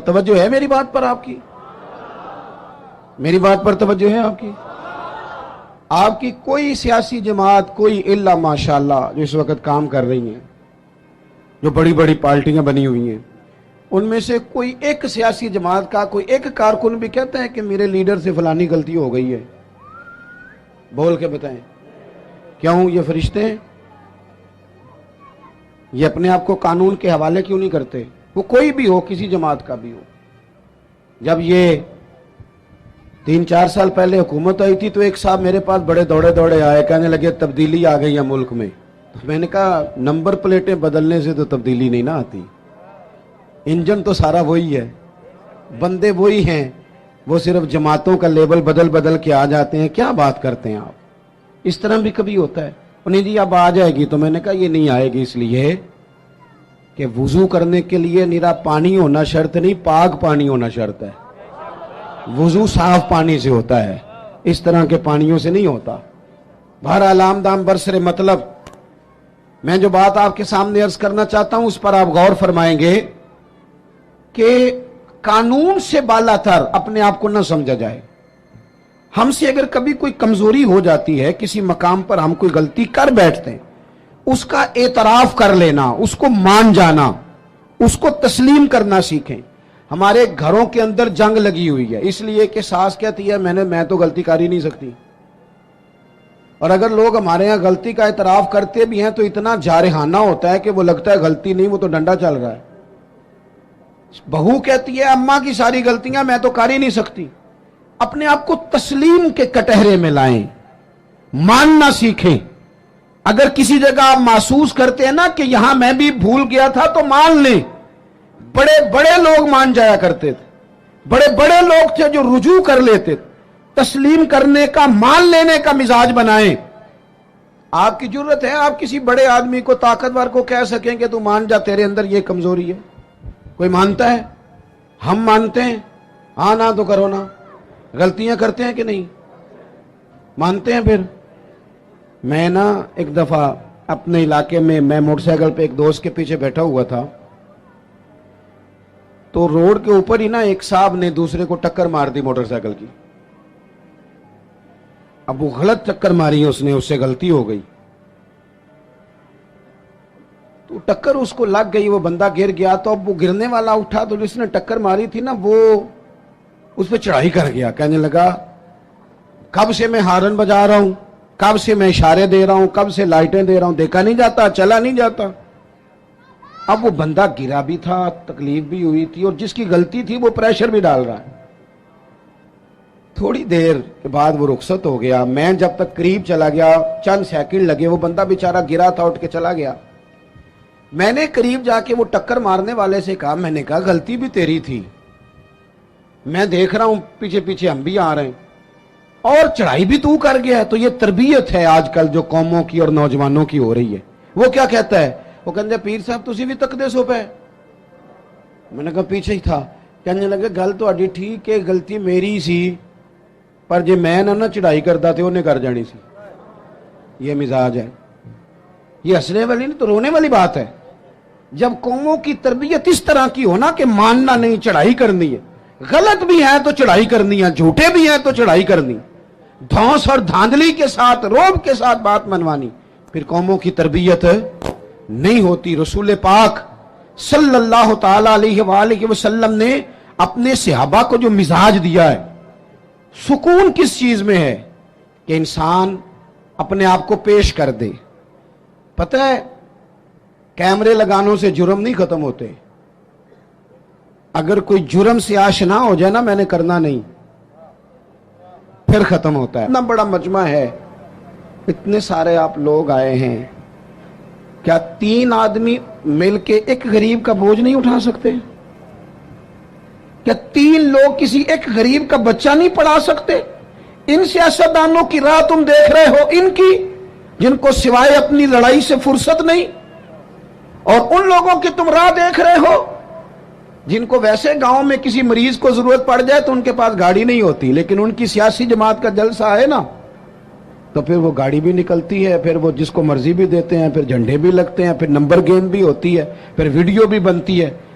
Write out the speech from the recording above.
توجہ ہے میری بات پر آپ کی؟ میری بات پر توجہ ہے آپ کی؟ آپ کی کوئی سیاسی جماعت، کوئی الا ماشاءاللہ جو اس وقت کام کر رہی ہیں، جو بڑی بڑی پارٹیاں بنی ہوئی ہیں، ان میں سے کوئی ایک سیاسی جماعت کا کوئی ایک کارکن بھی کہتا ہے کہ میرے لیڈر سے فلانی غلطی ہو گئی ہے؟ بول کے بتائیں۔ کیوں؟ یہ فرشتے ہیں؟ یہ اپنے آپ کو قانون کے حوالے کیوں نہیں کرتے؟ وہ کوئی بھی ہو، کسی جماعت کا بھی ہو۔ جب یہ 3-4 سال پہلے حکومت آئی تھی تو ایک صاحب میرے پاس بڑے دوڑے دوڑے آئے، کہنے لگے تبدیلی آ گئی ہے ملک میں۔ تو میں نے کہا نمبر پلیٹیں بدلنے سے تو تبدیلی نہیں نہ آتی، انجن تو سارا وہی ہے، بندے وہی ہیں، وہ صرف جماعتوں کا لیبل بدل بدل کے آ جاتے ہیں۔ کیا بات کرتے ہیں آپ؟ اس طرح بھی کبھی ہوتا ہے؟ انہیں جی اب آ جائے گی، تو میں نے کہا یہ نہیں آئے گی، اس لیے کہ وضو کرنے کے لیے نرا پانی ہونا شرط نہیں، پاک پانی ہونا شرط ہے۔ وضو صاف پانی سے ہوتا ہے، اس طرح کے پانیوں سے نہیں ہوتا۔ بہرحال آمدام برسر مطلب، میں جو بات آپ کے سامنے عرض کرنا چاہتا ہوں اس پر آپ غور فرمائیں گے کہ قانون سے بالا تر اپنے آپ کو نہ سمجھا جائے۔ ہم سے اگر کبھی کوئی کمزوری ہو جاتی ہے، کسی مقام پر ہم کوئی غلطی کر بیٹھتے ہیں، اس کا اعتراف کر لینا، اس کو مان جانا، اس کو تسلیم کرنا سیکھیں۔ ہمارے گھروں کے اندر جنگ لگی ہوئی ہے، اس لیے کہ ساس کہتی ہے میں تو غلطی کر ہی نہیں سکتی، اور اگر لوگ ہمارے ہاں غلطی کا اعتراف کرتے بھی ہیں تو اتنا جارحانہ ہوتا ہے کہ وہ لگتا ہے غلطی نہیں، وہ تو ڈنڈا چل رہا ہے۔ بہو کہتی ہے اماں کی ساری غلطیاں میں تو کر ہی نہیں سکتی۔ اپنے آپ کو تسلیم کے کٹہرے میں لائیں، ماننا سیکھیں۔ اگر کسی جگہ آپ محسوس کرتے ہیں نا کہ یہاں میں بھی بھول گیا تھا تو مان لیں۔ بڑے بڑے لوگ مان جایا کرتے تھے، بڑے بڑے لوگ تھے جو رجوع کر لیتے تھے۔ تسلیم کرنے کا، مان لینے کا مزاج بنائیں۔ آپ کی جرت ہے آپ کسی بڑے آدمی کو، طاقتور کو کہہ سکیں کہ تو مان جا، تیرے اندر یہ کمزوری ہے؟ کوئی مانتا ہے؟ ہم مانتے ہیں؟ ہاں نہ تو کرو نا۔ غلطیاں کرتے ہیں کہ نہیں؟ مانتے ہیں۔ پھر میں نا ایک دفعہ اپنے علاقے میں موٹر سائیکل پہ ایک دوست کے پیچھے بیٹھا ہوا تھا، تو روڈ کے اوپر ہی نا ایک صاحب نے دوسرے کو ٹکر مار دی موٹر سائیکل کی۔ اب وہ غلط ٹکر ماری، اس نے، اس سے غلطی ہو گئی تو ٹکر اس کو لگ گئی، وہ بندہ گر گیا۔ تو اب وہ گرنے والا اٹھا تو جس نے ٹکر ماری تھی نا، وہ اس پہ چڑھائی کر گیا، کہنے لگا کب سے میں ہارن بجا رہا ہوں، کب سے میں اشارے دے رہا ہوں، کب سے لائٹیں دے رہا ہوں، دیکھا نہیں جاتا، چلا نہیں جاتا۔ اب وہ بندہ گرا بھی تھا، تکلیف بھی ہوئی تھی، اور جس کی غلطی تھی وہ پریشر بھی ڈال رہا ہے۔ تھوڑی دیر کے بعد وہ رخصت ہو گیا۔ میں جب تک قریب چلا گیا، چند سیکنڈ لگے، وہ بندہ بیچارہ گرا تھا، اٹھ کے چلا گیا۔ میں نے قریب جا کے وہ ٹکر مارنے والے سے کہا، میں نے کہا غلطی بھی تیری تھی، میں دیکھ رہا ہوں پیچھے پیچھے ہم بھی آ رہے ہیں، اور چڑھائی بھی تو کر گیا ہے۔ تو یہ تربیت ہے آج کل جو قوموں کی اور نوجوانوں کی ہو رہی ہے۔ وہ کیا کہتا ہے؟ وہ کہتے ہیں پیر صاحب تسی بھی تک دے سو پہ۔ میں نے کہا پیچھے ہی تھا۔ کہنے لگے گل تو اڈی ٹھیک ہے، غلطی میری سی، پر جے میں نہ چڑھائی کرتا تھے انہیں کر جانی سی۔ یہ مزاج ہے، یہ ہنسنے والی نہیں تو رونے والی بات ہے۔ جب قوموں کی تربیت اس طرح کی ہونا کہ ماننا نہیں، چڑھائی کرنی ہے، غلط بھی ہے تو چڑھائی کرنی ہے، جھوٹے بھی ہیں تو چڑھائی کرنی، دھونس اور دھاندلی کے ساتھ، روب کے ساتھ بات منوانی، پھر قوموں کی تربیت نہیں ہوتی۔ رسول پاک صلی اللہ تعالی علیہ وآلہ وسلم نے اپنے صحابہ کو جو مزاج دیا ہے، سکون کس چیز میں ہے کہ انسان اپنے آپ کو پیش کر دے۔ پتہ ہے کیمرے لگانوں سے جرم نہیں ختم ہوتے۔ اگر کوئی جرم سے آشنا ہو جائے نا، میں نے کرنا نہیں، پھر ختم ہوتا ہے۔ اتنا بڑا مجمع ہے، اتنے سارے آپ لوگ آئے ہیں، کیا 3 آدمی مل کے ایک غریب کا بوجھ نہیں اٹھا سکتے؟ کیا 3 لوگ کسی ایک غریب کا بچہ نہیں پڑھا سکتے؟ ان سیاستدانوں کی راہ تم دیکھ رہے ہو، ان کی جن کو سوائے اپنی لڑائی سے فرصت نہیں، اور ان لوگوں کی تم راہ دیکھ رہے ہو جن کو ویسے گاؤں میں کسی مریض کو ضرورت پڑ جائے تو ان کے پاس گاڑی نہیں ہوتی، لیکن ان کی سیاسی جماعت کا جلسہ ہے نا تو پھر وہ گاڑی بھی نکلتی ہے، پھر وہ جس کو مرضی بھی دیتے ہیں، پھر جھنڈے بھی لگتے ہیں، پھر نمبر گیم بھی ہوتی ہے، پھر ویڈیو بھی بنتی ہے۔